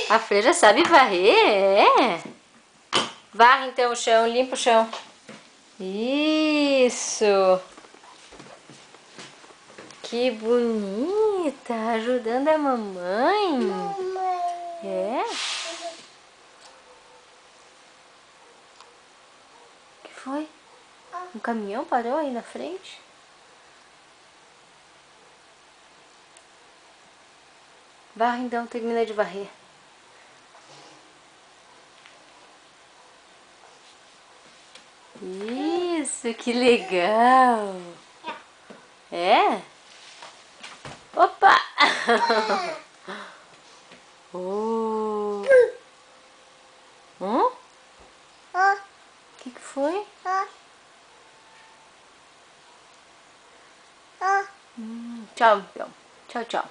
A Freira sabe varrer? É. Varre então o chão, limpa o chão. Isso. Que bonita, ajudando a mamãe. É? O que foi? Um caminhão parou aí na frente? Varre então, termina de varrer. Isso, que legal. É? Opa! Oh. O que foi? Tchau, então. Tchau, tchau.